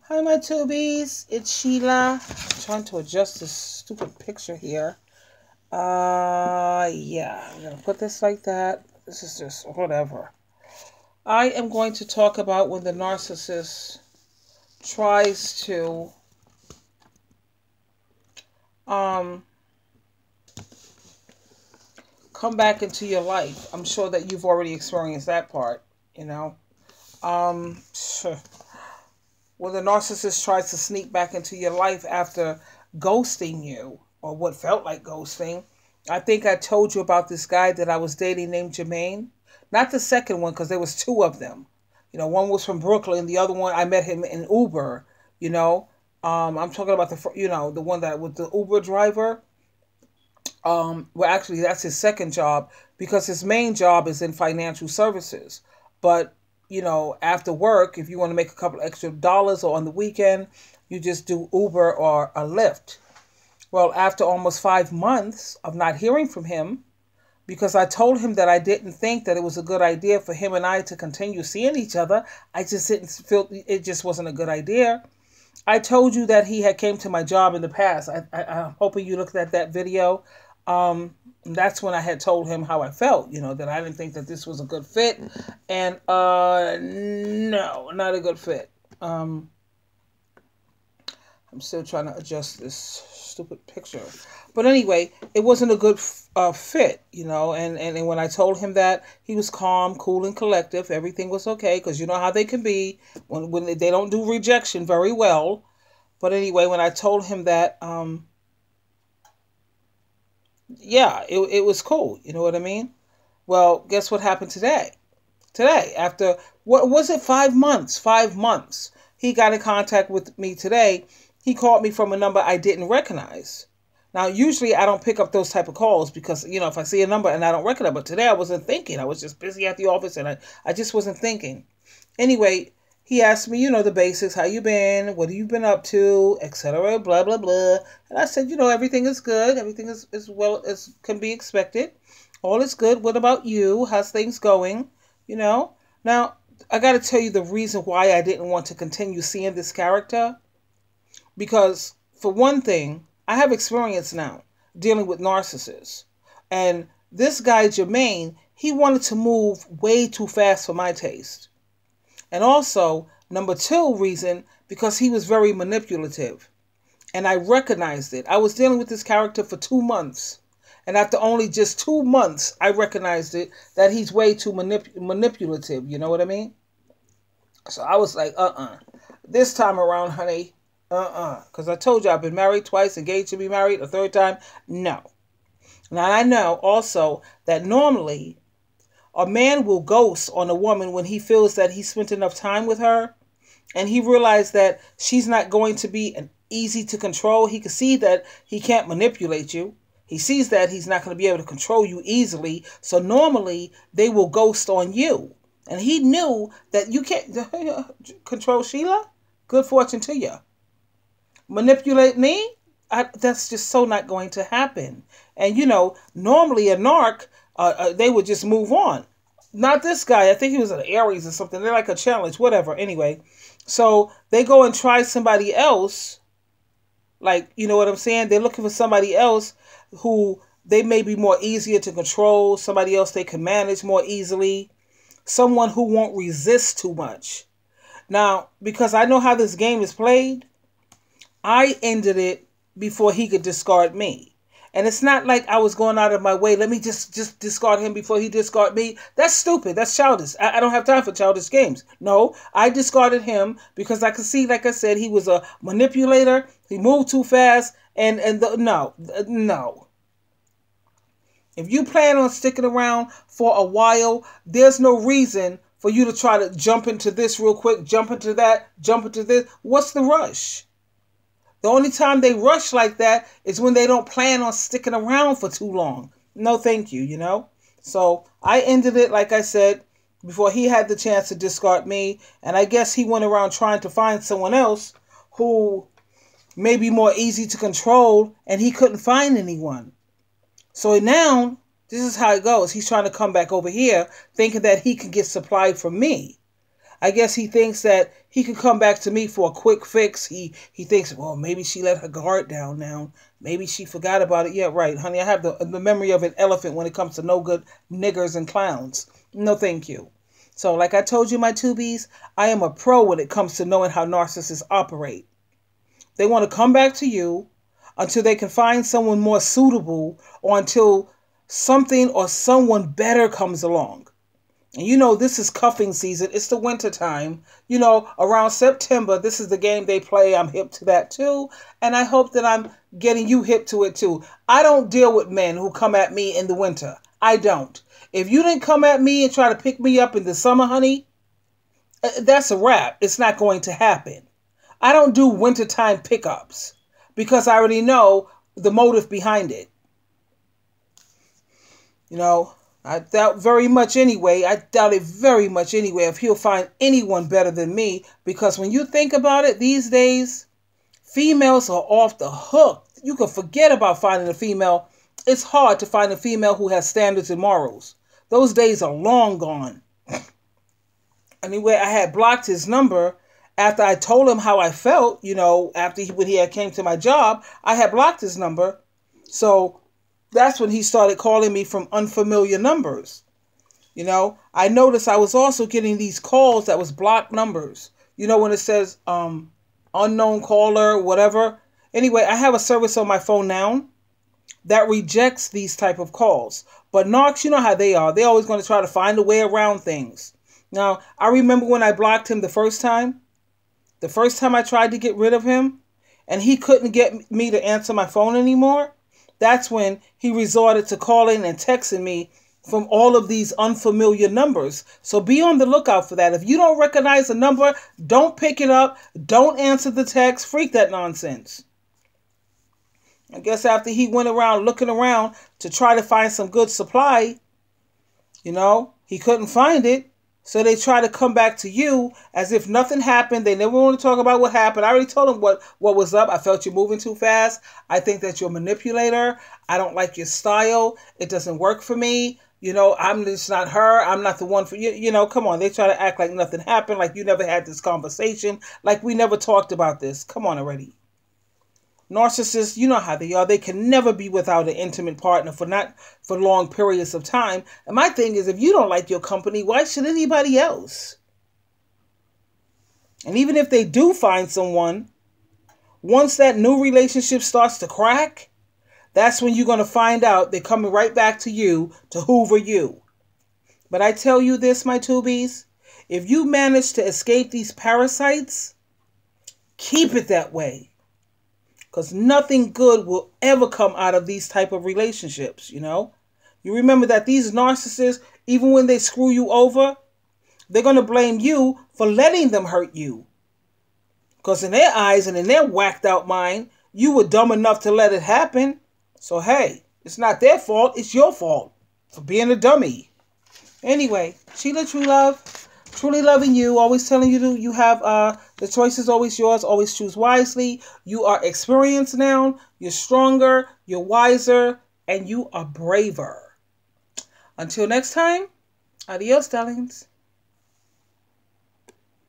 Hi, my tubies. It's Sheila. I'm trying to adjust this stupid picture here. Yeah. I'm going to put this like that. This is just whatever. I am going to talk about when the narcissist tries to come back into your life. I'm sure that you've already experienced that part, you know. When the narcissist tries to sneak back into your life after ghosting you, or what felt like ghosting. I think I told you about this guy that I was dating named Jermaine. Not the second one, because there was two of them. You know, one was from Brooklyn, the other one I met him in Uber. You know, I'm talking about the one that was the Uber driver. Well, actually, that's his second job because his main job is in financial services. But after work, if you want to make a couple extra dollars or on the weekend, you just do Uber or a Lyft. Well, after almost 5 months of not hearing from him, because I told him that I didn't think that it was a good idea for him and I to continue seeing each other, I just didn't feel it just wasn't a good idea. I told you that he had came to my job in the past. I'm hoping you looked at that video. That's when I had told him how I felt, that I didn't think that this was a good fit. And no, not a good fit. I'm still trying to adjust this stupid picture. But anyway, it wasn't a good fit, and when I told him that, he was calm, cool, and collective. Everything was okay, because you know how they can be when they don't do rejection very well. But anyway, when I told him that, yeah, it was cool. You know what I mean? Well, guess what happened today? Today, after, what was it, 5 months? 5 months. He got in contact with me today. He called me from a number I didn't recognize. Now, usually I don't pick up those type of calls because, if I see a number and I don't recognize it. But today I wasn't thinking. I was just busy at the office and I just wasn't thinking. Anyway, he asked me, the basics. How you been? What have you been up to? Etc. Blah, blah, blah. And I said, everything is good. Everything is as well as can be expected. All is good. What about you? How's things going? Now, I got to tell you the reason why I didn't want to continue seeing this character. Because, for one thing, I have experience now dealing with narcissists. And this guy, Jermaine, he wanted to move way too fast for my taste. And also, number two reason, because he was very manipulative. And I recognized it. I was dealing with this character for 2 months. And after only just 2 months, I recognized it, that he's way too manipulative. You know what I mean? So I was like, this time around, honey, because I told you I've been married twice, engaged to be married a third time. No. Now, I know also that normally a man will ghost on a woman when he feels that he spent enough time with her and he realized that she's not going to be easy to control. He can see that he can't manipulate you. He sees that he's not going to be able to control you easily. So normally they will ghost on you. And he knew that you can't control Sheila. Good fortune to you. Manipulate me? That's just so not going to happen. And, normally a narc, they would just move on. Not this guy. I think he was an Aries or something. They're like a challenge, whatever. Anyway, so they go and try somebody else. Like, you know what I'm saying? They're looking for somebody else who they may be more easier to control. Somebody else they can manage more easily. Someone who won't resist too much. Now, because I know how this game is played, I ended it before he could discard me. And it's not like I was going out of my way. Let me just discard him before he discard me. That's stupid. That's childish. I don't have time for childish games. No, I discarded him because I could see, like I said, he was a manipulator. He moved too fast. No. If you plan on sticking around for a while, there's no reason for you to try to jump into this real quick, jump into that, jump into this. What's the rush? The only time they rush like that is when they don't plan on sticking around for too long. No, thank you, So I ended it, like I said, before he had the chance to discard me. And I guess he went around trying to find someone else who may be more easy to control, and he couldn't find anyone. So now, this is how it goes. He's trying to come back over here thinking that he can get supply from me. I guess he thinks that he could come back to me for a quick fix. He thinks, well, maybe she let her guard down now. Maybe she forgot about it. Yeah, right, honey. I have the memory of an elephant when it comes to no good niggers and clowns. No, thank you. So, like I told you, my tubies, I am a pro when it comes to knowing how narcissists operate. They want to come back to you until they can find someone more suitable or until something or someone better comes along. And you know, this is cuffing season. It's the winter time. You know, around September, this is the game they play. I'm hip to that too. And I hope that I'm getting you hip to it too. I don't deal with men who come at me in the winter. I don't. If you didn't come at me and try to pick me up in the summer, honey, that's a wrap. It's not going to happen. I don't do wintertime pickups because I already know the motive behind it. You know, I doubt it very much anyway if he'll find anyone better than me, because when you think about it these days, females are off the hook. You can forget about finding a female. It's hard to find a female who has standards and morals. Those days are long gone. Anyway, I had blocked his number after I told him how I felt, you know, when he had came to my job. I had blocked his number. So that's when he started calling me from unfamiliar numbers. You know, I noticed I was also getting these calls that was blocked numbers. You know, when it says unknown caller, whatever. Anyway, I have a service on my phone now that rejects these type of calls. But narcs, you know how they are. They're always going to try to find a way around things. Now, I remember when I blocked him the first time I tried to get rid of him, and he couldn't get me to answer my phone anymore. That's when he resorted to calling and texting me from all of these unfamiliar numbers. So be on the lookout for that. If you don't recognize a number, don't pick it up. Don't answer the text. Freak that nonsense. I guess after he went around looking around to try to find some good supply, you know, he couldn't find it. So they try to come back to you as if nothing happened. They never want to talk about what happened. I already told them what was up. I felt you moving too fast. I think that you're a manipulator. I don't like your style. It doesn't work for me. You know, I'm just not her. I'm not the one for you. You know, come on. They try to act like nothing happened, like you never had this conversation, like we never talked about this. Come on already. Narcissists, you know how they are. They can never be without an intimate partner for long periods of time. And my thing is, if you don't like your company, why should anybody else? And even if they do find someone, once that new relationship starts to crack, that's when you're going to find out they're coming right back to you to hoover you. But I tell you this, my tubies, if you manage to escape these parasites, keep it that way. Because nothing good will ever come out of these type of relationships, you know. You remember that these narcissists, even when they screw you over, they're going to blame you for letting them hurt you. Because in their eyes and in their whacked out mind, you were dumb enough to let it happen. So, hey, it's not their fault. It's your fault for being a dummy. Anyway, Sheila True Love, truly loving you, always telling you you have the choice is always yours. Always choose wisely. You are experienced now. You're stronger. You're wiser. And you are braver. Until next time, adios, darlings.